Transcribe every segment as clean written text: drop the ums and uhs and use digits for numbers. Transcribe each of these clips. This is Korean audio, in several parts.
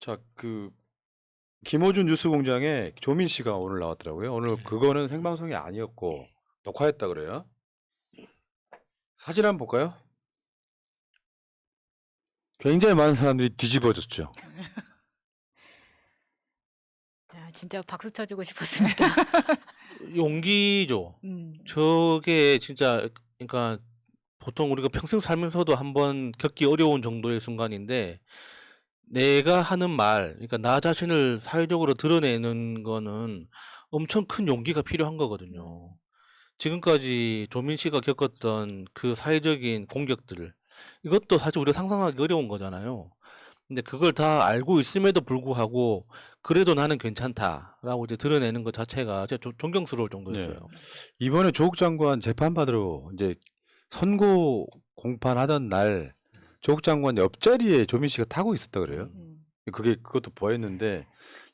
자, 김어준 뉴스공장에 조민 씨가 오늘 나왔더라고요. 오늘 그거는 생방송이 아니었고 녹화했다 그래요. 사진 한번 볼까요? 굉장히 많은 사람들이 뒤집어졌죠. 야, 진짜 박수 쳐주고 싶었습니다. 용기죠. 음. 저게 진짜 그러니까 보통 우리가 평생 살면서도 한번 겪기 어려운 정도의 순간인데 내가 하는 말, 그러니까 나 자신을 사회적으로 드러내는 거는 엄청 큰 용기가 필요한 거거든요. 지금까지 조민 씨가 겪었던 그 사회적인 공격들, 이것도 사실 우리가 상상하기 어려운 거잖아요. 근데 그걸 다 알고 있음에도 불구하고 그래도 나는 괜찮다라고 이제 드러내는 것 자체가 진짜 존경스러울 정도였어요. 이번에 조국 장관 재판 받으러 이제 선고 공판하던 날 조국 장관 옆자리에 조민 씨가 타고 있었다 그래요. 그것도 보였는데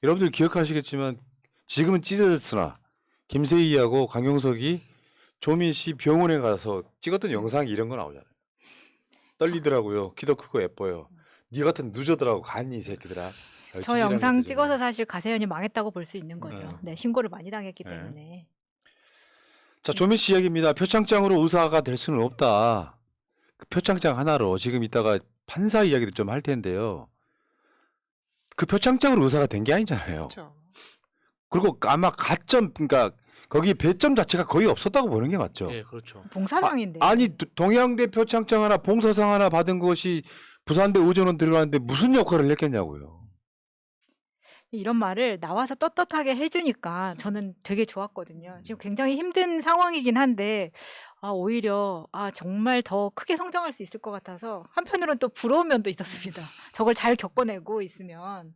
여러분들 기억하시겠지만 지금은 찢어졌으나 김세희하고 강용석이 조민 씨 병원에 가서 찍었던 영상이 이런 거 나오잖아요. 떨리더라고요. 키도 크고 예뻐요. 네 같은 누저들하고 갔니 이 새끼들아. 저 영상 찍어서 사실 가세현이 망했다고 볼 수 있는 거죠. 네, 신고를 많이 당했기 네. 때문에. 자, 조민 씨 이야기입니다. 표창장으로 의사가 될 수는 없다. 그 표창장 하나로 지금 이따가 판사 이야기도 좀 할 텐데요. 그 표창장으로 의사가 된 게 아니잖아요. 그렇죠. 그리고 아마 가점, 그러니까 거기 배점 자체가 거의 없었다고 보는 게 맞죠. 네, 그렇죠. 봉사장인데. 아니 동양대 표창장 하나, 봉사상 하나 받은 것이 부산대 의전원 들어가는데 무슨 역할을 했겠냐고요. 이런 말을 나와서 떳떳하게 해주니까 저는 되게 좋았거든요. 지금 굉장히 힘든 상황이긴 한데 오히려 정말 더 크게 성장할 수 있을 것 같아서 한편으로는 또 부러운 면도 있었습니다. 저걸 잘 겪어내고 있으면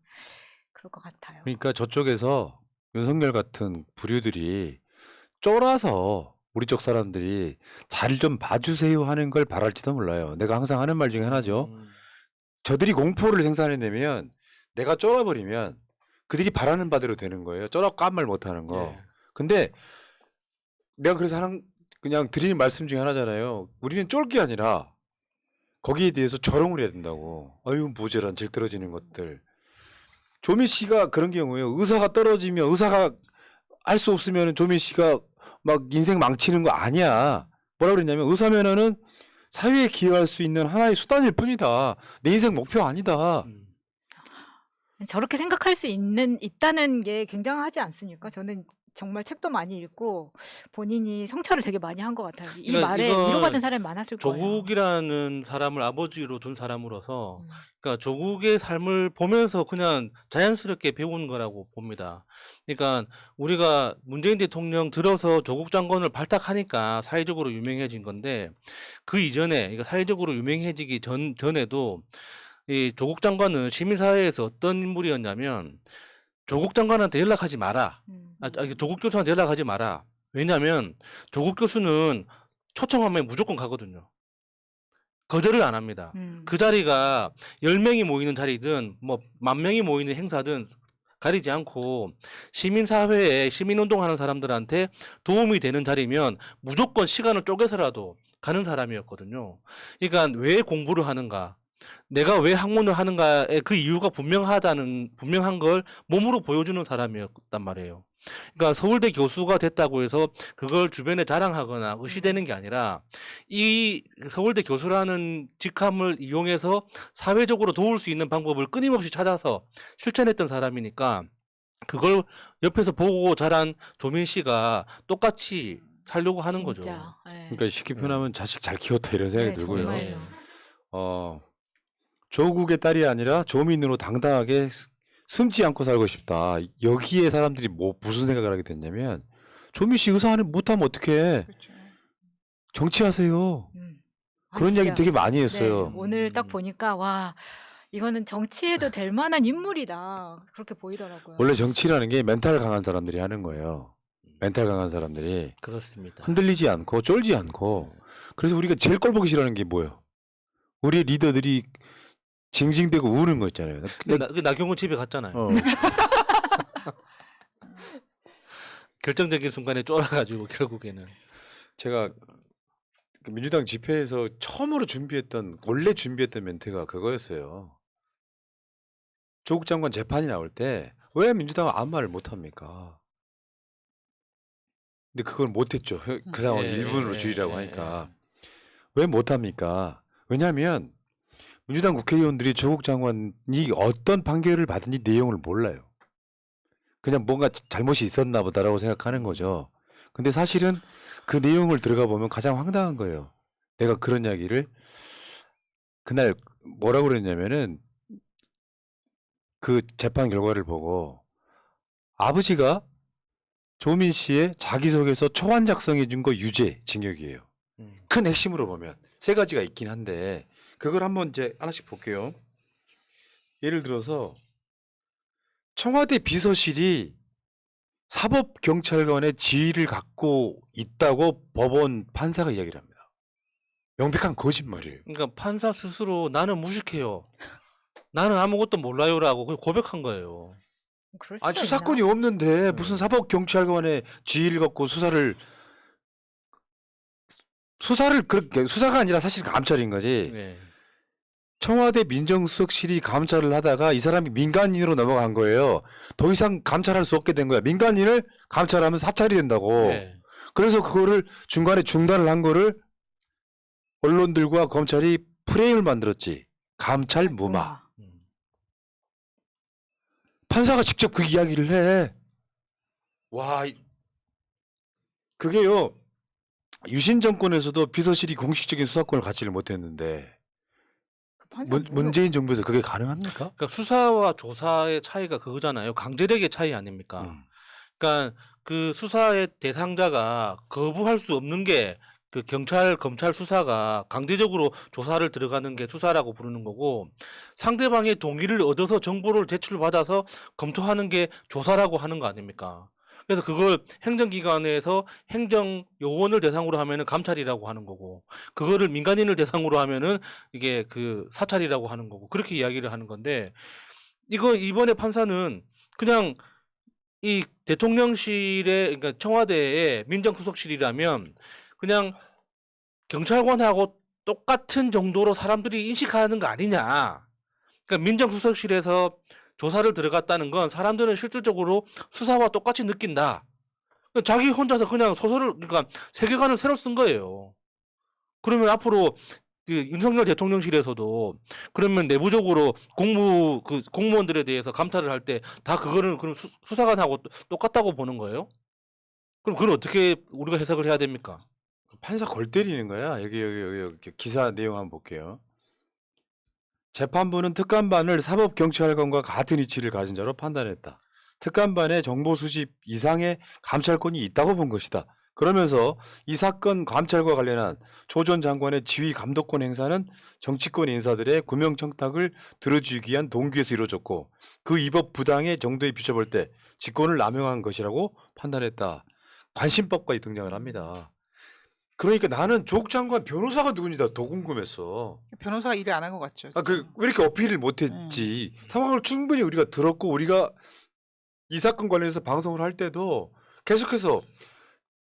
그럴 것 같아요. 그러니까 저쪽에서 윤석열 같은 부류들이 쫄아서 우리 쪽 사람들이 잘 좀 봐주세요 하는 걸 바랄지도 몰라요. 내가 항상 하는 말 중에 하나죠. 저들이 공포를 생산해내면 내가 쫄아버리면 그들이 바라는 바대로 되는 거예요. 쫄았고 아무 말 못하는 거. 네. 근데 내가 그래서 그냥 드리는 말씀 중에 하나잖아요. 우리는 쫄 게 아니라 거기에 대해서 조롱을 해야 된다고. 아유 모자란 질 떨어지는 것들. 조민 씨가 그런 경우에요. 의사가 떨어지면 의사가 할 수 없으면 조민 씨가 막 인생 망치는 거 아니야. 뭐라 그랬냐면 의사면허는 사회에 기여할 수 있는 하나의 수단일 뿐이다. 내 인생 목표 아니다. 저렇게 생각할 수 있다는 게 굉장하지 않습니까? 저는 정말 책도 많이 읽고 본인이 성찰을 되게 많이 한 것 같아요. 이 그러니까 말에 이건 위로받은 사람이 많았을 거예요. 조국이라는 사람을 아버지로 둔 사람으로서 그러니까 조국의 삶을 보면서 그냥 자연스럽게 배운 거라고 봅니다. 그러니까 우리가 문재인 대통령 들어서 조국 장관을 발탁하니까 사회적으로 유명해진 건데 그 이전에 그러니까 사회적으로 유명해지기 전에도 이 조국 장관은 시민사회에서 어떤 인물이었냐면 조국 장관한테 연락하지 마라. 조국 교수한테 연락하지 마라. 왜냐하면 조국 교수는 초청하면 무조건 가거든요. 거절을 안 합니다. 그 자리가 10명이 모이는 자리든 뭐 10,000명이 모이는 행사든 가리지 않고 시민사회에 시민운동하는 사람들한테 도움이 되는 자리면 무조건 시간을 쪼개서라도 가는 사람이었거든요. 그러니까 왜 공부를 하는가? 내가 왜 학문을 하는가의 그 이유가 분명한 걸 몸으로 보여주는 사람이었단 말이에요. 그러니까 서울대 교수가 됐다고 해서 그걸 주변에 자랑하거나 의시되는 게 아니라 이 서울대 교수라는 직함을 이용해서 사회적으로 도울 수 있는 방법을 끊임없이 찾아서 실천했던 사람이니까 그걸 옆에서 보고 자란 조민 씨가 똑같이 살려고 하는 거죠. 네. 그러니까 쉽게 표현하면 자식 잘 키웠다 이런 생각이 네, 들고요. 정말요. 조국의 딸이 아니라 조민으로 당당하게 숨지 않고 살고 싶다. 여기에 사람들이 무슨 생각을 하게 됐냐면 조민 씨 의사 못하면 어떡해. 그렇죠. 정치하세요. 그런 진짜. 이야기 되게 많이 했어요. 네, 오늘 딱 보니까 와 이거는 정치해도 될 만한 인물이다. 그렇게 보이더라고요. 원래 정치라는 게 멘탈 강한 사람들이 하는 거예요. 멘탈 강한 사람들이 그렇습니다. 흔들리지 않고 쫄지 않고. 그래서 우리가 제일 꼴보기 싫어하는 게 뭐예요? 우리 리더들이 징징대고 우는 거 있잖아요. 나경원 집에 갔잖아요. 결정적인 순간에 쫄아가지고 결국에는 제가 민주당 집회에서 처음으로 원래 준비했던 멘트가 그거였어요. 조국 장관 재판이 나올 때 왜 민주당은 아무 말을 못 합니까? 근데 그걸 못했죠. 그 상황에서 예, 일본으로 예, 줄이라고 예, 하니까. 왜 못합니까? 왜냐하면 민주당 국회의원들이 조국 장관이 어떤 판결을 받은지 내용을 몰라요. 그냥 뭔가 잘못이 있었나 보다라고 생각하는 거죠. 근데 사실은 그 내용을 들어가 보면 가장 황당한 거예요. 내가 그런 이야기를 그날 뭐라고 그랬냐면은 그 재판 결과를 보고 아버지가 조민 씨의 자기소개서 초안 작성해 준 거 유죄 징역이에요. 음. 큰 핵심으로 보면 세 가지가 있긴 한데 그걸 한번 이제 하나씩 볼게요. 예를 들어서 청와대 비서실이 사법경찰관의 지위를 갖고 있다고 법원 판사가 이야기를 합니다. 명백한 거짓말이에요. 그러니까 판사 스스로 나는 무식해요. 나는 아무것도 몰라요라고 그냥 고백한 거예요. 그럴 수가 아니 수사권이 있나? 없는데 무슨 사법경찰관의 지위를 갖고 수사를 그렇게 수사가 아니라 사실 감찰인 거지. 네. 청와대 민정수석실이 감찰을 하다가 이 사람이 민간인으로 넘어간 거예요. 더 이상 감찰할 수 없게 된 거야. 민간인을 감찰하면 사찰이 된다고. 네. 그래서 그거를 중간에 중단을 한 거를 언론들과 검찰이 프레임을 만들었지. 감찰 무마. 음. 판사가 직접 그 이야기를 해. 와, 그게요. 유신 정권에서도 비서실이 공식적인 수사권을 갖지를 못했는데 그 판사 문재인 정부에서 그게 가능합니까? 그러니까 수사와 조사의 차이가 그거잖아요. 강제력의 차이 아닙니까? 음. 그러니까 그 수사의 대상자가 거부할 수 없는 게 그 경찰, 검찰 수사가 강제적으로 조사를 들어가는 게 수사라고 부르는 거고 상대방의 동의를 얻어서 정보를 제출받아서 검토하는 게 조사라고 하는 거 아닙니까? 그래서 그걸 행정기관에서 행정요원을 대상으로 하면은 감찰이라고 하는 거고 그거를 민간인을 대상으로 하면은 이게 그 사찰이라고 하는 거고 그렇게 이야기를 하는 건데 이거 이번에 판사는 그냥 이 대통령실의 그러니까 청와대의 민정수석실이라면 그냥 경찰관하고 똑같은 정도로 사람들이 인식하는 거 아니냐. 그러니까 민정수석실에서 조사를 들어갔다는 건 사람들은 실질적으로 수사와 똑같이 느낀다. 자기 혼자서 그냥 소설을 그러니까 세계관을 새로 쓴 거예요. 그러면 앞으로 그 윤석열 대통령실에서도 그러면 내부적으로 공무원들에 대해서 감찰을 할 때 다 그거는 그럼 수사관하고 똑같다고 보는 거예요? 그럼 그걸 어떻게 우리가 해석을 해야 됩니까? 판사 골 때리는 거야. 여기 기사 내용 한번 볼게요. 재판부는 특감반을 사법경찰관과 같은 위치를 가진 자로 판단했다. 특감반에 정보 수집 이상의 감찰권이 있다고 본 것이다. 그러면서 이 사건 감찰과 관련한 조 전 장관의 지휘 감독권 행사는 정치권 인사들의 구명청탁을 들어주기 위한 동기에서 이루어졌고 그 위법 부당의 정도에 비춰볼 때 직권을 남용한 것이라고 판단했다. 관심법까지 등장을 합니다. 그러니까 나는 조국 장관 변호사가 누군지 더 궁금했어. 변호사가 일을 안 한 것 같죠. 왜 이렇게 어필을 못했지? 상황을 충분히 우리가 들었고 우리가 이 사건 관련해서 방송을 할 때도 계속해서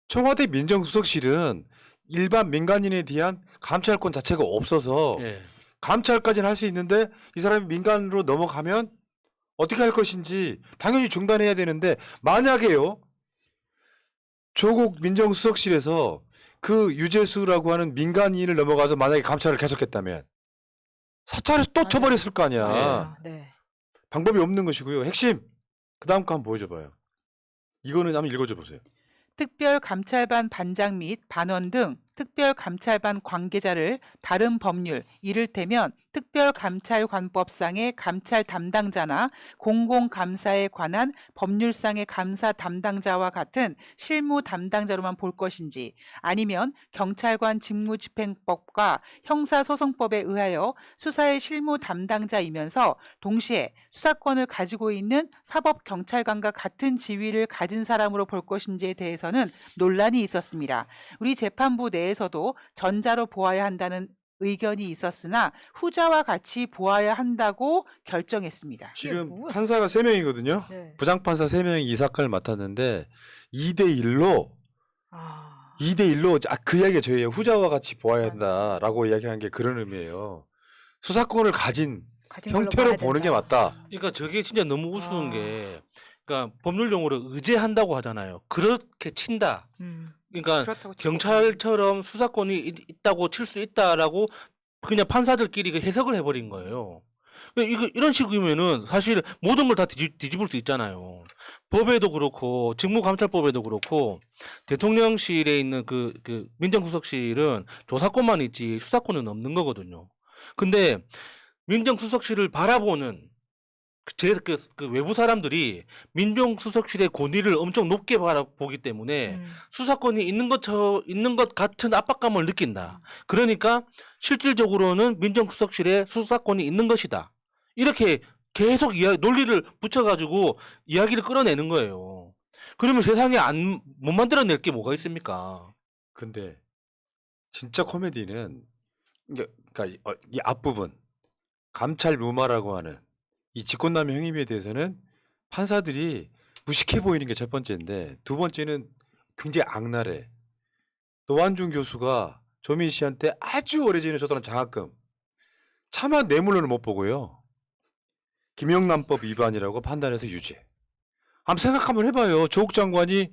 청와대 민정수석실은 일반 민간인에 대한 감찰권 자체가 없어서 예. 감찰까지는 할 수 있는데 이 사람이 민간으로 넘어가면 어떻게 할 것인지 당연히 중단해야 되는데 만약에요. 조국 민정수석실에서 그 유재수라고 하는 민간인을 넘어가서 만약에 감찰을 계속했다면 사찰을 또 맞아요. 쳐버렸을 거 아니야. 맞아요. 네. 방법이 없는 것이고요. 핵심 그 다음 거 한번 보여줘봐요. 이거는 한번 읽어줘 보세요. 특별감찰반 반장 및 반원 등 특별감찰반 관계자를 다른 법률 이를테면 특별감찰관법상의 감찰 담당자나 공공감사에 관한 법률상의 감사 담당자와 같은 실무 담당자로만 볼 것인지 아니면 경찰관 직무집행법과 형사소송법에 의하여 수사의 실무 담당자이면서 동시에 수사권을 가지고 있는 사법경찰관과 같은 지위를 가진 사람으로 볼 것인지에 대해서는 논란이 있었습니다. 우리 재판부 내에서도 전자로 보아야 한다는 의견이 있었으나 후자와 같이 보아야 한다고 결정했습니다. 지금 뭐야? 판사가 3명이거든요. 네. 부장판사 3명이 이 사건을 맡았는데 2대1로 아. 2대1로 그 이야기가 저예요. 후자와 같이 보아야 한다라고 이야기한 게 그런 의미예요. 수사권을 가진 가진 걸로 형태로 봐야 보는 게 된다. 맞다. 그러니까 저게 진짜 너무 우스운 아. 게, 그러니까 법률 용어로 의제한다고 하잖아요. 그렇게 친다. 그러니까 그렇다고 치고 경찰처럼 수사권이 있다고 칠 수 있다라고 그냥 판사들끼리 그 해석을 해버린 거예요. 이런 식이면은 사실 모든 걸 다 뒤집을 수 있잖아요. 법에도 그렇고 직무감찰법에도 그렇고 대통령실에 있는 그 민정수석실은 조사권만 있지 수사권은 없는 거거든요. 근데 민정수석실을 바라보는 그 외부 사람들이 민정수석실의 권위를 엄청 높게 바라보기 때문에 수사권이 있는 것 같은 압박감을 느낀다. 그러니까 실질적으로는 민정수석실에 수사권이 있는 것이다. 이렇게 계속 논리를 붙여가지고 이야기를 끌어내는 거예요. 그러면 세상에 못 만들어낼 게 뭐가 있습니까? 근데 진짜 코미디는 그러니까 이 앞부분 감찰 무마라고 하는 이 직권남용 행위에 대해서는 판사들이 무식해 보이는 게 첫 번째인데, 두 번째는 굉장히 악랄해. 노환중 교수가 조민 씨한테 아주 오래전에 줬던 장학금 차마 뇌물로는 못 보고요, 김영란법 위반이라고 판단해서 유죄. 한번 생각 한번 해봐요. 조국 장관이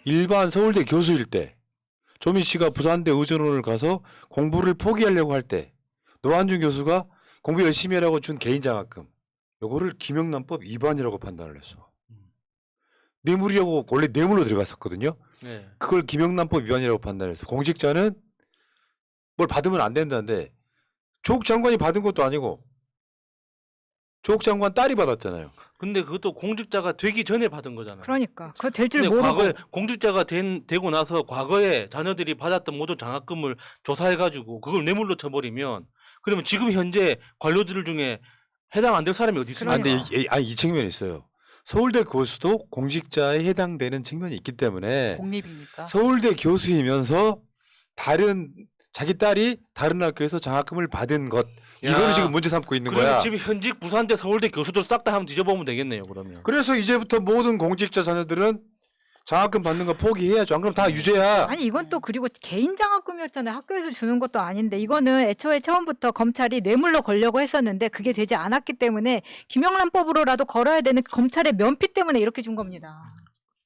일반 서울대 교수일 때, 조민 씨가 부산대 의전원을 가서 공부를 포기하려고 할 때 노환중 교수가 공부 열심히 하라고 준 개인 장학금, 요거를 김영란법 위반이라고 판단을 했어. 뇌물이라고 원래 뇌물로 들어갔었거든요. 네. 그걸 김영란법 위반이라고 판단해서 공직자는 뭘 받으면 안 된다는데, 조국 장관이 받은 것도 아니고 조국 장관 딸이 받았잖아요. 근데 그것도 공직자가 되기 전에 받은 거잖아요. 그러니까 그거 될 줄 근데 모르고. 과거에 공직자가 되고 나서 과거에 자녀들이 받았던 모든 장학금을 조사해가지고 그걸 뇌물로 쳐버리면, 그러면 지금 현재 관료들 중에 해당 안 될 사람이 어디 있습니까? 근데 이 측면이 있어요. 서울대 교수도 공직자에 해당되는 측면이 있기 때문에 공립이니까. 서울대 교수이면서 자기 딸이 다른 학교에서 장학금을 받은 것, 이거를 야, 지금 문제 삼고 있는 그러면 거야. 지금 현직 부산대 서울대 교수들 싹 다 한번 뒤져보면 되겠네요. 그러면. 그래서 이제부터 모든 공직자 자녀들은 장학금 받는 거 포기해야죠. 안 그럼 다 유죄야. 아니 이건 또 그리고 개인 장학금이었잖아요. 학교에서 주는 것도 아닌데, 이거는 애초에 처음부터 검찰이 뇌물로 걸려고 했었는데 그게 되지 않았기 때문에 김영란법으로라도 걸어야 되는 검찰의 면피 때문에 이렇게 준 겁니다.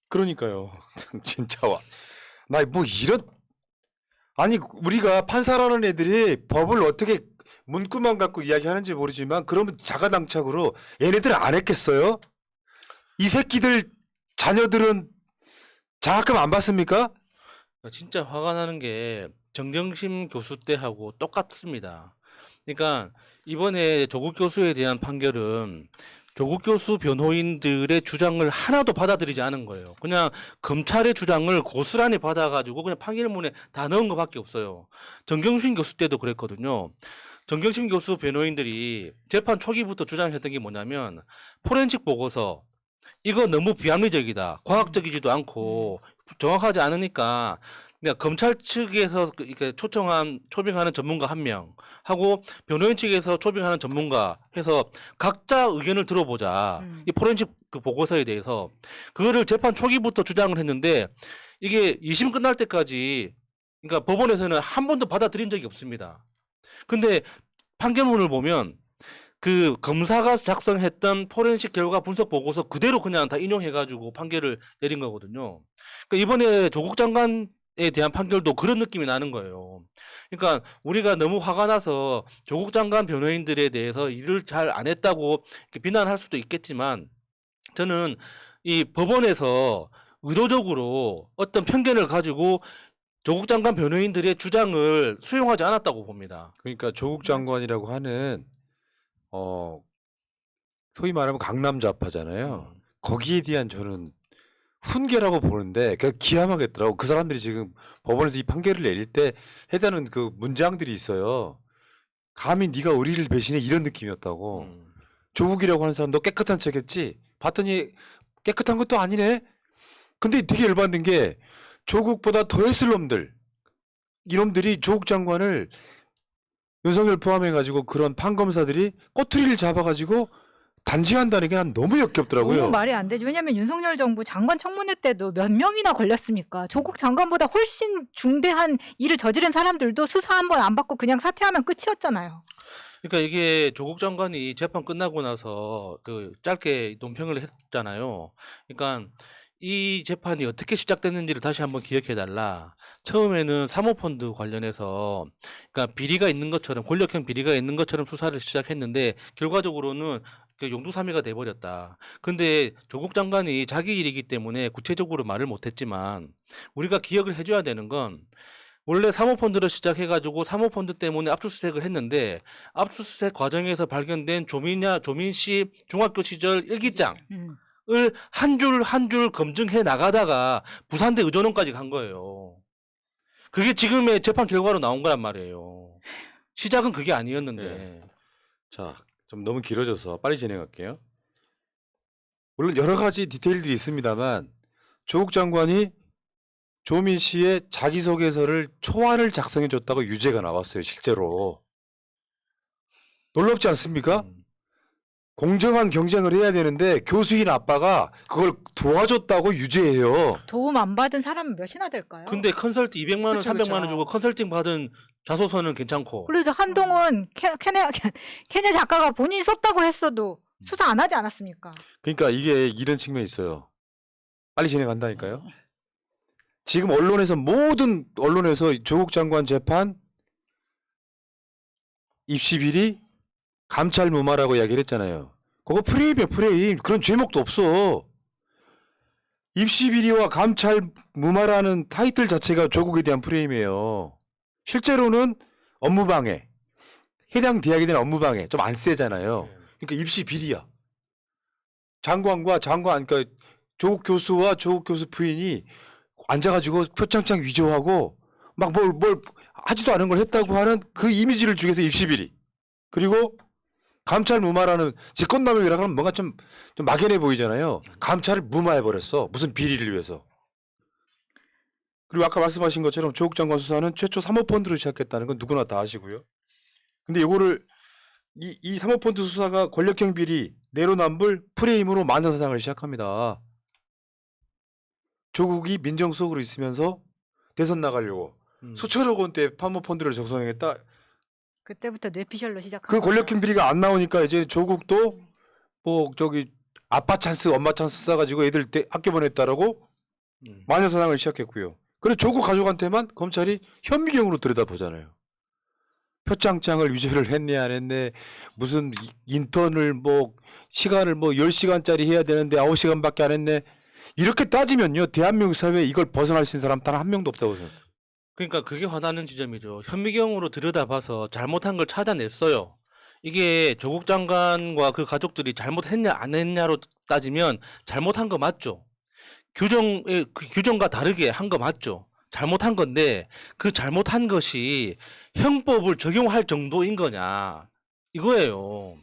그러니까요. 진짜 나 뭐 이런, 아니 우리가 판사라는 애들이 법을 어떻게 문구만 갖고 이야기하는지 모르지만, 그러면 자가당착으로 얘네들 안 했겠어요? 이 새끼들 자녀들은 장학금 안 받습니까? 진짜 화가 나는 게 정경심 교수 때하고 똑같습니다. 그러니까 이번에 조국 교수에 대한 판결은 조국 교수 변호인들의 주장을 하나도 받아들이지 않은 거예요. 그냥 검찰의 주장을 고스란히 받아가지고 그냥 판결문에 다 넣은 것밖에 없어요. 정경심 교수 때도 그랬거든요. 정경심 교수 변호인들이 재판 초기부터 주장했던 게 뭐냐면, 포렌식 보고서 이거 너무 비합리적이다, 과학적이지도 않고 정확하지 않으니까 그냥 검찰 측에서 이렇게 초빙하는 전문가 한 명 하고 변호인 측에서 초빙하는 전문가 해서 각자 의견을 들어보자. 이 포렌식 그 보고서에 대해서 그거를 재판 초기부터 주장을 했는데, 이게 2심 끝날 때까지, 그러니까 법원에서는 한 번도 받아들인 적이 없습니다. 근데 판결문을 보면 그 검사가 작성했던 포렌식 결과 분석 보고서 그대로 그냥 다 인용해가지고 판결을 내린 거거든요. 그러니까 이번에 조국 장관에 대한 판결도 그런 느낌이 나는 거예요. 그러니까 우리가 너무 화가 나서 조국 장관 변호인들에 대해서 일을 잘 안 했다고 이렇게 비난할 수도 있겠지만, 저는 이 법원에서 의도적으로 어떤 편견을 가지고 조국 장관 변호인들의 주장을 수용하지 않았다고 봅니다. 그러니까 조국 장관이라고 하는 소위 말하면 강남 좌파잖아요. 거기에 대한 저는 훈계라고 보는데, 그 기함하겠더라고. 그 사람들이 지금 법원에서 이 판결을 내릴 때 해당하는 그 문장들이 있어요. 감히 네가 우리를 배신해, 이런 느낌이었다고. 조국이라고 하는 사람도 깨끗한 척했지, 봤더니 깨끗한 것도 아니네. 근데 되게 열받는 게, 조국보다 더 했을 놈들, 이놈들이 조국 장관을, 윤석열 포함해가지고 그런 판검사들이 꼬투리를 잡아가지고 단죄한다는 게 난 너무 역겹더라고요. 너무 말이 안 되지. 왜냐하면 윤석열 정부 장관 청문회 때도 몇 명이나 걸렸습니까? 조국 장관보다 훨씬 중대한 일을 저지른 사람들도 수사 한 번 안 받고 그냥 사퇴하면 끝이었잖아요. 그러니까 이게 조국 장관이 재판 끝나고 나서 그 짧게 논평을 했잖아요. 그러니까 이 재판이 어떻게 시작됐는지를 다시 한번 기억해 달라. 처음에는 사모펀드 관련해서 그러니까 비리가 있는 것처럼 권력형 비리가 있는 것처럼 수사를 시작했는데 결과적으로는 그 용두사미가 돼버렸다. 근데 조국 장관이 자기 일이기 때문에 구체적으로 말을 못했지만 우리가 기억을 해줘야 되는 건 원래 사모펀드를 시작해가지고 사모펀드 때문에 압수수색을 했는데 압수수색 과정에서 발견된 조민 씨 중학교 시절 일기장을 음. 한 줄 한 줄 검증해 나가다가 부산대 의전원까지 간 거예요. 그게 지금의 재판 결과로 나온 거란 말이에요. 시작은 그게 아니었는데. 자, 좀 너무 길어져서 빨리 진행할게요. 물론 여러 가지 디테일들이 있습니다만 조국 장관이 조민 씨의 자기소개서를 초안을 작성해 줬다고 유죄가 나왔어요. 실제로. 놀랍지 않습니까? 공정한 경쟁을 해야 되는데 교수인 아빠가 그걸 도와줬다고 유죄해요. 도움 안 받은 사람은 몇이나 될까요? 근데 컨설팅 200만 원, 그쵸, 300만 원 그쵸. 주고 컨설팅 받은 자소서는 괜찮고. 그래도 한동훈 케냐 작가가 본인이 썼다고 했어도 수사 안 하지 않았습니까? 그러니까 이게 이런 측면이 있어요. 빨리 진행한다니까요. 지금 언론에서 모든 언론에서 조국 장관 재판 입시 비리 감찰 무마라고 이야기를 했잖아요. 그거 프레임이야, 프레임. 그런 제목도 없어. 입시 비리와 감찰 무마라는 타이틀 자체가 조국에 대한 프레임이에요. 실제로는 업무방해. 해당 대학에 대한 업무방해. 좀 안 세잖아요. 그러니까 입시 비리야. 그러니까 조국 교수와 조국 교수 부인이 앉아가지고 표창장 위조하고 막 뭘 하지도 않은 걸 했다고 하는 그 이미지를 주기 위해서 입시 비리. 그리고 감찰 무마라는 직권남용이라고 하면 뭔가 좀 막연해 보이잖아요. 감찰을 무마해버렸어. 무슨 비리를 위해서. 그리고 아까 말씀하신 것처럼 조국 장관 수사는 최초 사모펀드로 시작했다는 건 누구나 다 아시고요. 근데 이거를 이 사모펀드 수사가 권력형 비리, 내로남불 프레임으로 만장사상을 시작합니다. 조국이 민정수석으로 있으면서 대선 나가려고 수천억 원대 사모펀드를 작성했다. 그때부터 뇌피셜로 시작한 그 거죠. 권력형 비리가 안 나오니까 이제 조국도 뭐 저기 아빠 찬스, 엄마 찬스 써가지고 애들 학교 보냈다라고 마녀사상을 시작했고요. 그래서 조국 가족한테만 검찰이 현미경으로 들여다보잖아요. 표창장을 위조를 했네 안 했네, 무슨 인턴을 뭐 시간을 뭐 10시간짜리 해야 되는데 9시간밖에 안 했네. 이렇게 따지면요, 대한민국 사회에 이걸 벗어날 수 있는 사람 단 한 명도 없다고 생각해요. 그러니까 그게 화나는 지점이죠. 현미경으로 들여다봐서 잘못한 걸 찾아냈어요. 이게 조국 장관과 그 가족들이 잘못했냐 안 했냐로 따지면 잘못한 거 맞죠. 그 규정과 다르게 한 거 맞죠. 잘못한 건데 그 잘못한 것이 형법을 적용할 정도인 거냐 이거예요.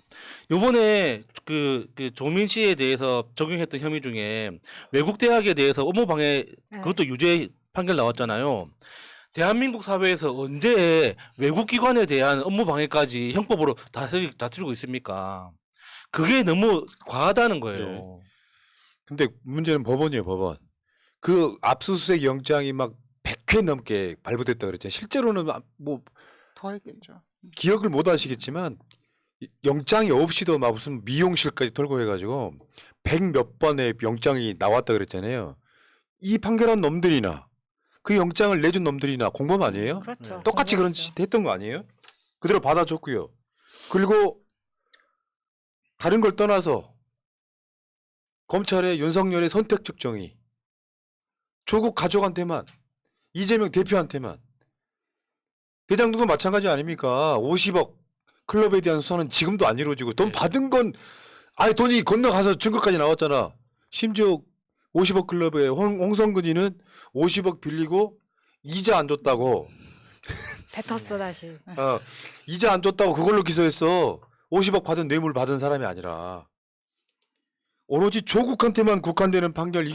요번에 그 조민 씨에 대해서 적용했던 혐의 중에 외국 대학에 대해서 업무방해 그것도 유죄 판결 나왔잖아요. 대한민국 사회에서 언제 외국 기관에 대한 업무방해까지 형법으로 다스리고 있습니까? 그게 너무 과하다는 거예요. 근데 문제는 법원이에요, 법원. 그 압수수색 영장이 막 100회 넘게 발부됐다 그랬잖아요. 실제로는 뭐 더 했겠죠. 기억을 못 하시겠지만 영장이 없이도 막 무슨 미용실까지 돌고 해가지고 100몇 번의 영장이 나왔다 그랬잖아요. 이 판결한 놈들이나 그 영장을 내준 놈들이나 공범 아니에요? 그렇죠. 똑같이 그런 공범이죠. 짓 했던 거 아니에요? 그대로 받아줬고요. 그리고 다른 걸 떠나서 검찰의 윤석열의 선택적 정의, 조국 가족한테만, 이재명 대표한테만, 대장동도 마찬가지 아닙니까? 50억 클럽에 대한 수사는 지금도 안 이루어지고 돈 받은 건 아예 돈이 건너가서 증거까지 나왔잖아. 심지어 50억 클럽에 홍성근이는 50억 빌리고 이자 안 줬다고. 뱉었어 다시. 이자 안 줬다고 그걸로 기소했어. 50억 받은 뇌물 받은 사람이 아니라. 오로지 조국한테만 국한되는 판결,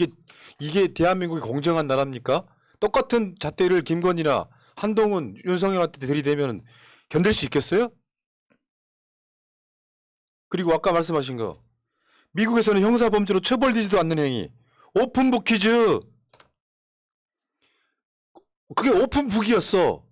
이게 대한민국이 공정한 나라입니까? 똑같은 잣대를 김건희나 한동훈, 윤석열한테 들이대면 견딜 수 있겠어요? 그리고 아까 말씀하신 거, 미국에서는 형사범죄로 처벌되지도 않는 행위, 오픈북 퀴즈. 그게 오픈북이었어.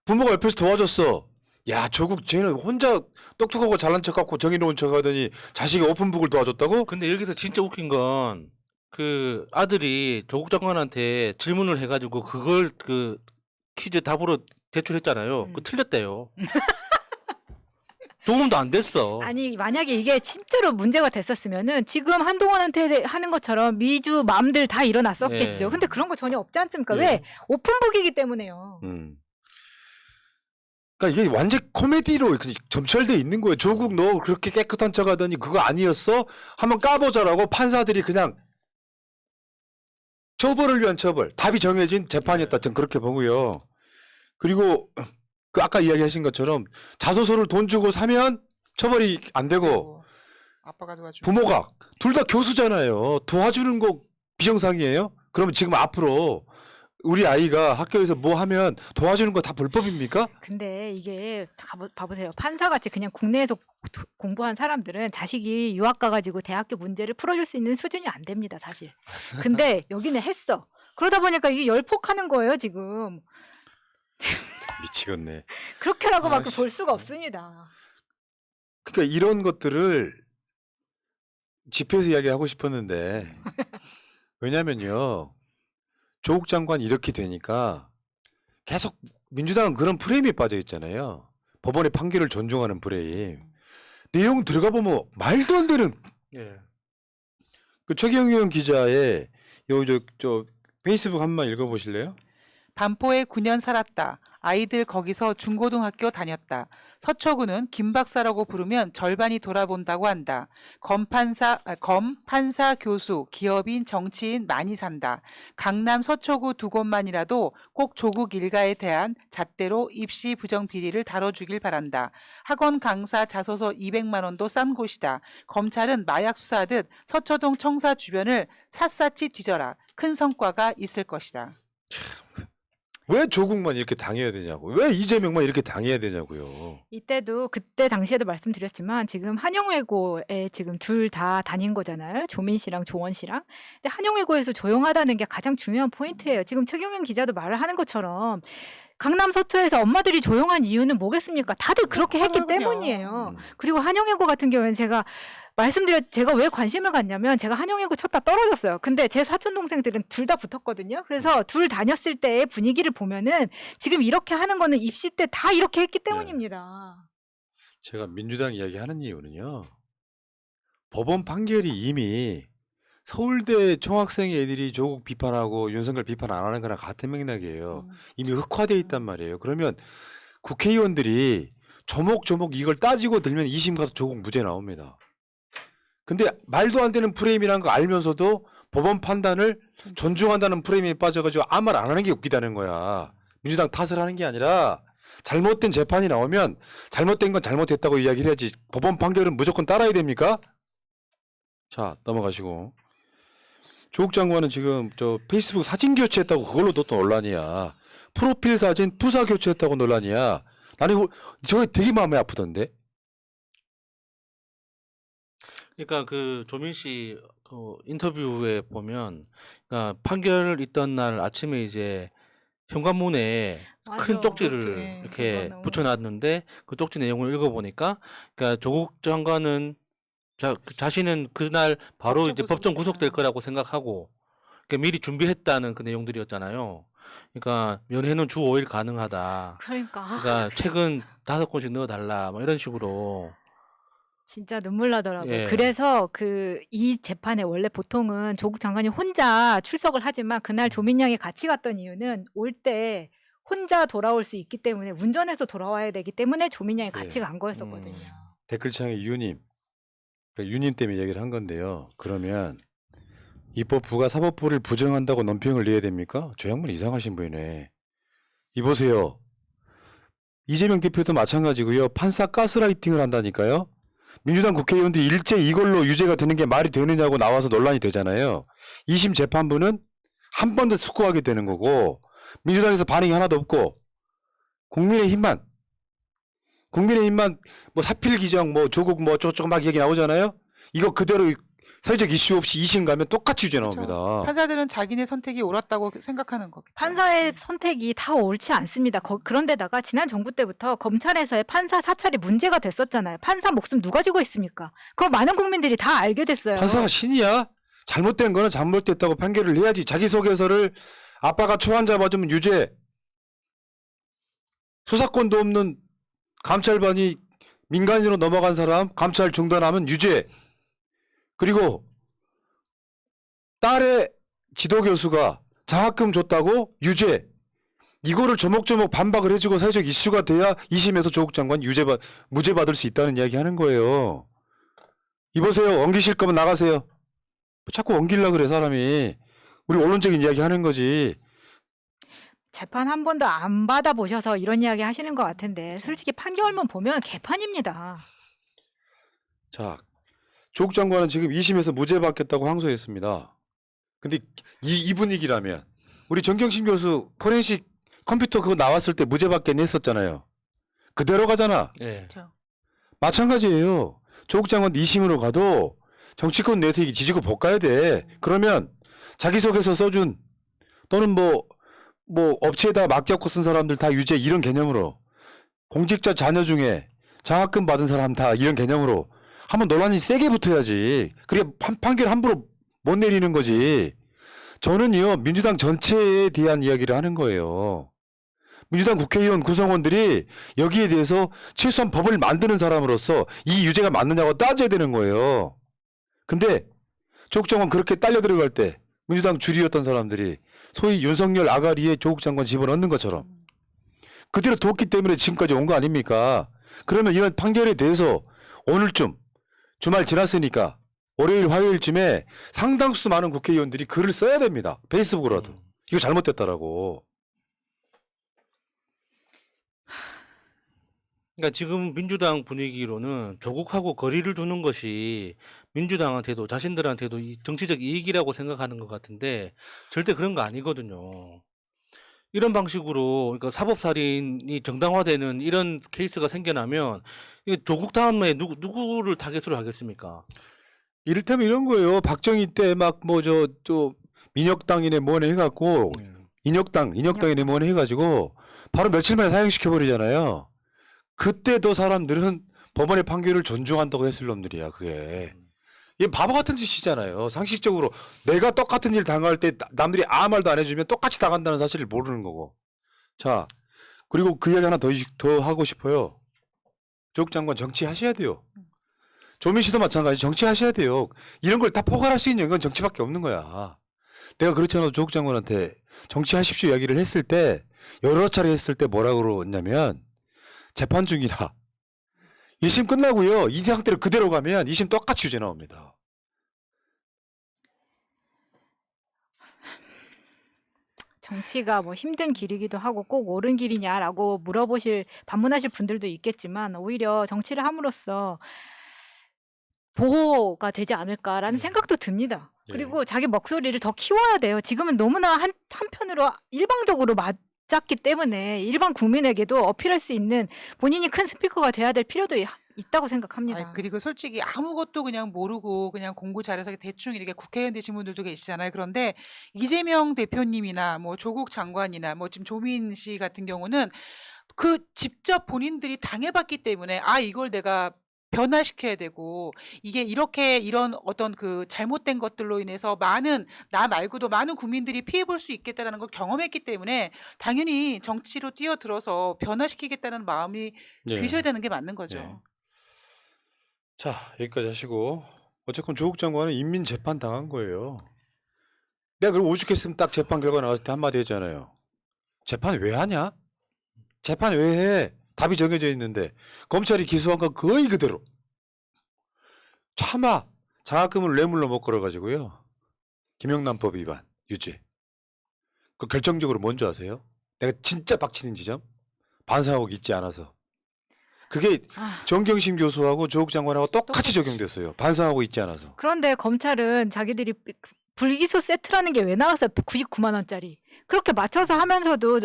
부모가 옆에서 도와줬어. 야, 조국 쟤는 혼자 똑똑하고 잘난 척하고 정의로운 척하더니 자식이 오픈북을 도와줬다고? 근데 여기서 진짜 웃긴 건 그 아들이 조국 장관한테 질문을 해가지고 그걸 그 퀴즈 답으로 제출했잖아요. 그 틀렸대요. 도움도 안 됐어. 아니 만약에 이게 진짜로 문제가 됐었으면은 지금 한동훈한테 하는 것처럼 미주 맘들 다 일어났었겠죠. 네. 근데 그런 거 전혀 없지 않습니까? 예. 왜? 오픈북이기 때문에요. 그러니까 이게 완전 코미디로 점철돼 있는 거예요. 조국 너 그렇게 깨끗한 척하더니 그거 아니었어? 한번 까보자라고 판사들이 그냥 처벌을 위한 처벌, 답이 정해진 재판이었다. 저는 그렇게 보고요. 그리고 그 아까 이야기하신 것처럼 자소서를 돈 주고 사면 처벌이 안 되고 아빠가 도와주고. 부모가 둘 다 교수잖아요. 도와주는 거 비정상이에요? 그러면 지금 앞으로 우리 아이가 학교에서 뭐 하면 도와주는 거 다 불법입니까? 근데 이게 봐보세요. 판사같이 그냥 국내에서 공부한 사람들은 자식이 유학 가가지고 대학교 문제를 풀어줄 수 있는 수준이 안 됩니다, 사실. 근데 여기는 했어. 그러다 보니까 이게 열폭하는 거예요, 지금. 미치겠네. 그렇게라고밖에 아이씨. 볼 수가 없습니다. 그러니까 이런 것들을 집회에서 이야기하고 싶었는데 왜냐면요. 조국 장관 이렇게 되니까 계속 민주당은 그런 프레임에 빠져 있잖아요. 법원의 판결을 존중하는 프레임. 내용 들어가 보면 말도 안 되는 예. 그 최경영 기자의 저 페이스북 한번 읽어보실래요? 반포에 9년 살았다. 아이들 거기서 중고등학교 다녔다. 서초구는 김 박사라고 부르면 절반이 돌아본다고 한다. 검, 판사, 교수, 기업인, 정치인 많이 산다. 강남 서초구 두 곳만이라도 꼭 조국 일가에 대한 잣대로 입시 부정 비리를 다뤄주길 바란다. 학원 강사 자소서 200만 원도 싼 곳이다. 검찰은 마약 수사하듯 서초동 청사 주변을 샅샅이 뒤져라. 큰 성과가 있을 것이다. 왜 조국만 이렇게 당해야 되냐고. 왜 이재명만 이렇게 당해야 되냐고요. 이때도 그때 당시에도 말씀드렸지만 지금 한영외고에 지금 둘 다 다닌 거잖아요. 조민 씨랑 조원 씨랑. 근데 한영외고에서 조용하다는 게 가장 중요한 포인트예요. 지금 최경영 기자도 말을 하는 것처럼 강남 서초에서 엄마들이 조용한 이유는 뭐겠습니까? 다들 그렇게 했기 하나군요. 때문이에요. 그리고 한영외고 같은 경우에는 제가 왜 관심을 갖냐면 제가 한영외고 쳤다 떨어졌어요. 근데 제 사촌 동생들은 둘 다 붙었거든요. 그래서 둘 다녔을 때의 분위기를 보면은 지금 이렇게 하는 거는 입시 때 다 이렇게 했기 때문입니다. 제가 민주당 이야기하는 이유는요. 법원 판결이 이미 서울대 총학생 애들이 조국 비판하고 윤석열 비판 안 하는 거랑 같은 맥락이에요. 이미 흑화되어 있단 말이에요. 그러면 국회의원들이 조목조목 이걸 따지고 들면 2심 가서 조국 무죄 나옵니다. 근데 말도 안 되는 프레임이라는 거 알면서도 법원 판단을 존중한다는 프레임에 빠져가지고 아무 말 안 하는 게 웃기다는 거야. 민주당 탓을 하는 게 아니라 잘못된 재판이 나오면 잘못된 건 잘못했다고 이야기를 해야지 법원 판결은 무조건 따라야 됩니까? 자, 넘어가시고. 조국 장관은 지금 저 페이스북 사진 교체했다고 그걸로도 또 논란이야. 프로필 사진 푸사 교체했다고 논란이야. 나는 저게 되게 마음이 아프던데. 그러니까 그 조민 씨 그 인터뷰에 보면 그러니까 판결 있던 날 아침에 이제 현관문에 큰 쪽지를 쪽지. 이렇게 그거 너무- 붙여놨는데 그 쪽지 내용을 읽어보니까 그러니까 조국 장관은 자신은 그날 바로 법정 이제 법정 구속이다. 구속될 거라고 생각하고 그러니까 미리 준비했다는 그 내용들이었잖아요. 그러니까 면회는 주 5일 가능하다. 그러니까 그러니까 책은 5권씩 넣어달라. 뭐 이런 식으로. 진짜 눈물 나더라고요. 예. 그래서 이 재판에 원래 보통은 조국 장관이 혼자 출석을 하지만 그날 조민 양이 같이 갔던 이유는 올 때 혼자 돌아올 수 있기 때문에 운전해서 돌아와야 되기 때문에 조민 양이 같이 간 거였었거든요. 댓글창에 유님. 그러니까 유님 때문에 얘기를 한 건데요. 그러면 입법부가 사법부를 부정한다고 논평을 내야 됩니까? 저 양반 이상하신 분이네. 이보세요. 이재명 대표도 마찬가지고요. 판사 가스라이팅을 한다니까요. 민주당 국회의원들이 일제 이걸로 유죄가 되는 게 말이 되느냐고 나와서 논란이 되잖아요. 2심 재판부는 한 번 더 숙고하게 되는 거고 민주당에서 반응이 하나도 없고 국민의힘만 뭐 사필 기정 뭐 조국 뭐 쪼쪼 막 얘기 나오잖아요. 이거 그대로 사회적 이슈 없이 2심 가면 똑같이 유죄 그렇죠. 나옵니다. 판사들은 자기네 선택이 옳았다고 생각하는 거겠죠. 판사의 선택이 다 옳지 않습니다. 그런데다가 지난 정부 때부터 검찰에서의 판사 사찰이 문제가 됐었잖아요. 판사 목숨 누가 쥐고 있습니까? 그거 많은 국민들이 다 알게 됐어요. 판사가 신이야? 잘못된 거는 잘못됐다고 판결을 해야지. 자기소개서를 아빠가 초안자 맞으면 유죄. 수사권도 없는 감찰반이 민간인으로 넘어간 사람 감찰 중단하면 유죄. 그리고 딸의 지도교수가 장학금 줬다고 유죄. 이거를 조목조목 반박을 해주고 사회적 이슈가 돼야 2심에서 조국 장관 무죄 받을 수 있다는 이야기 하는 거예요. 이보세요. 엉기실 거면 나가세요. 뭐 자꾸 엉기려고 그래 사람이. 우리 언론적인 이야기 하는 거지. 재판 한 번도 안 받아보셔서 이런 이야기 하시는 것 같은데 솔직히 판결문 보면 개판입니다. 자, 조국 장관은 지금 2심에서 무죄 받겠다고 항소했습니다. 근데 이 분위기라면 우리 정경심 교수 포렌식 컴퓨터 그거 나왔을 때 무죄 받겠네 했었잖아요. 그대로 가잖아. 예. 그렇죠. 마찬가지예요. 조국 장관 2심으로 가도 정치권 내세기 지지고 볶아야 돼. 그러면 자기소개서 써준 또는 뭐 업체에다 맡겼고 쓴 사람들 다 유죄 이런 개념으로 공직자 자녀 중에 장학금 받은 사람 다 이런 개념으로 한번 논란이 세게 붙어야지. 그래 판결 함부로 못 내리는 거지. 저는요 민주당 전체에 대한 이야기를 하는 거예요. 민주당 국회의원 구성원들이 여기에 대해서 최소한 법을 만드는 사람으로서 이 유죄가 맞느냐고 따져야 되는 거예요. 근데 조국 장관 그렇게 딸려 들어갈 때 민주당 주류였던 사람들이 소위 윤석열 아가리에 조국 장관 집어넣는 것처럼 그대로 뒀기 때문에 지금까지 온 거 아닙니까? 그러면 이런 판결에 대해서 오늘쯤 주말 지났으니까 월요일 화요일쯤에 상당수 많은 국회의원들이 글을 써야 됩니다. 페이스북으로라도. 이거 잘못됐다라고. 그러니까 지금 민주당 분위기로는 조국하고 거리를 두는 것이 민주당한테도 자신들한테도 이 정치적 이익이라고 생각하는 것 같은데 절대 그런 거 아니거든요. 이런 방식으로 그러니까 사법살인이 정당화되는 이런 케이스가 생겨나면 이게 조국 다음에 누구를 타겟으로 하겠습니까? 이를테면 이런 거예요. 박정희 때 막 민혁당이네 뭐네 해갖고 인혁당이네 뭐네 해가지고 바로 며칠 만에 사형시켜버리잖아요. 그때도 사람들은 법원의 판결을 존중한다고 했을 놈들이야. 그게. 이게 바보 같은 짓이잖아요. 상식적으로 내가 똑같은 일 당할 때 남들이 아무 말도 안 해주면 똑같이 당한다는 사실을 모르는 거고. 자, 그리고 그 이야기 하나 더 하고 싶어요. 조국 장관 정치하셔야 돼요. 조민 씨도 마찬가지 정치하셔야 돼요. 이런 걸 다 포괄할 수 있는 건 정치밖에 없는 거야. 내가 그렇지 않아도 조국 장관한테 정치하십시오 이야기를 했을 때 여러 차례 했을 때 뭐라고 그러냐면 재판 중이라 1심 끝나고요. 이 상태로 그대로 가면 2심 똑같이 유죄 나옵니다. 정치가 뭐 힘든 길이기도 하고 꼭 옳은 길이냐라고 반문하실 분들도 있겠지만 오히려 정치를 함으로써 보호가 되지 않을까라는 생각도 듭니다. 예. 그리고 자기 목소리를 더 키워야 돼요. 지금은 너무나 한편으로 일방적으로 맞았기 때문에 일반 국민에게도 어필할 수 있는 본인이 큰 스피커가 돼야 될 필요도 있다고 생각합니다. 아니, 그리고 솔직히 아무것도 그냥 모르고 그냥 공부 잘해서 대충 이렇게 국회의원 되신 분들도 계시잖아요. 그런데 이재명 대표님이나 뭐 조국 장관이나 뭐 지금 조민 씨 같은 경우는 그 직접 본인들이 당해봤기 때문에 이걸 내가 변화시켜야 되고 이게 이렇게 이런 어떤 그 잘못된 것들로 인해서 나 말고도 많은 국민들이 피해 볼 수 있겠다라는 걸 경험했기 때문에 당연히 정치로 뛰어들어서 변화시키겠다는 마음이 예. 드셔야 되는 게 맞는 거죠. 예. 자, 여기까지 하시고 어쨌건 조국 장관은 인민재판 당한 거예요. 내가 그럼 오죽했으면 딱 재판 결과 나왔을 때 한마디 했잖아요. 재판 왜 하냐? 재판 왜 해? 답이 정해져 있는데 검찰이 기소한 건 거의 그대로. 차마 장학금을 뇌물로 못 걸어가지고요. 김영란법 위반 유죄. 그 결정적으로 뭔지 아세요? 내가 진짜 빡치는 지점? 반사하고 있지 않아서. 그게 정경심 교수하고 조국 장관하고 똑같이 적용됐어요. 반사하고 있지 않아서. 그런데 검찰은 자기들이 불기소 세트라는 게 왜 나왔어요? 99만 원짜리. 그렇게 맞춰서 하면서도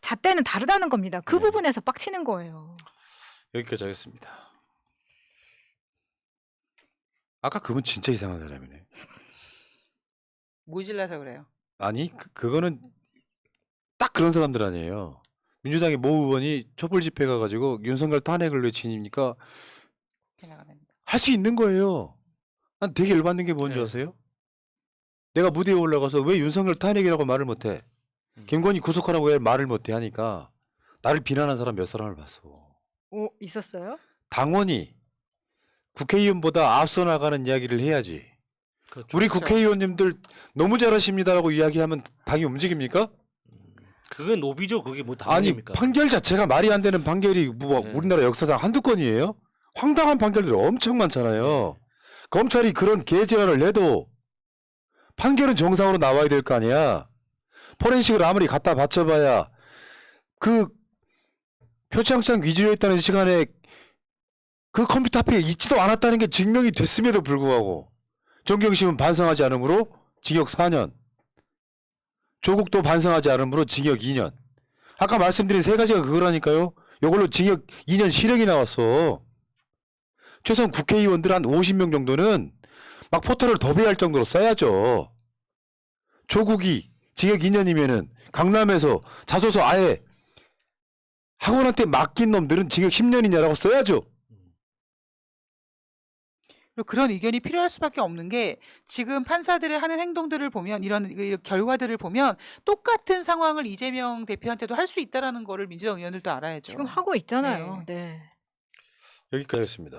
잣대는 다르다는 겁니다. 그 네. 부분에서 빡치는 거예요. 여기까지 하겠습니다. 아까 그분 진짜 이상한 사람이네. 모질라서 그래요. 아니 그거는 딱 그런 사람들 아니에요. 민주당의 모 의원이 촛불 집회 가가지고 윤석열 탄핵을 외치니까 지나가면. 할 수 있는 거예요. 난 되게 열받는 게 뭔지 네. 아세요? 내가 무대에 올라가서 왜 윤석열 탄핵이라고 말을 못해? 김건희 구속하라고 왜 말을 못해 하니까 나를 비난한 사람 몇 사람을 봤어. 오, 있었어요? 당원이 국회의원보다 앞서 나가는 이야기를 해야지. 그렇죠. 우리 그렇죠. 국회의원님들 너무 잘하십니다라고 이야기하면 당이 움직입니까? 그게 노비죠. 그게 뭐 아니 당연입니까? 판결 자체가 말이 안 되는 판결이 뭐 네. 우리나라 역사상 한두 건이에요? 황당한 판결들이 엄청 많잖아요. 검찰이 그런 개지랄을 내도 판결은 정상으로 나와야 될 거 아니야. 포렌식을 아무리 갖다 바쳐봐야 그 표창장 위조했다는 시간에 그 컴퓨터 앞에 있지도 않았다는 게 증명이 됐음에도 불구하고 정경심은 반성하지 않으므로 징역 4년, 조국도 반성하지 않으므로 징역 2년. 아까 말씀드린 세 가지가 그거라니까요. 이걸로 징역 2년 실형이 나왔어. 최소한 국회의원들 한 50명 정도는 막 포털을 도배할 정도로 써야죠. 조국이 징역 2년이면은 강남에서 자소서 아예 학원한테 맡긴 놈들은 징역 10년이냐라고 써야죠. 그리고 그런 의견이 필요할 수밖에 없는 게 지금 판사들의 하는 행동들을 보면 이런 결과들을 보면 똑같은 상황을 이재명 대표한테도 할 수 있다라는 거를 민주당 의원들도 알아야죠. 지금 하고 있잖아요. 네. 여기까지였습니다.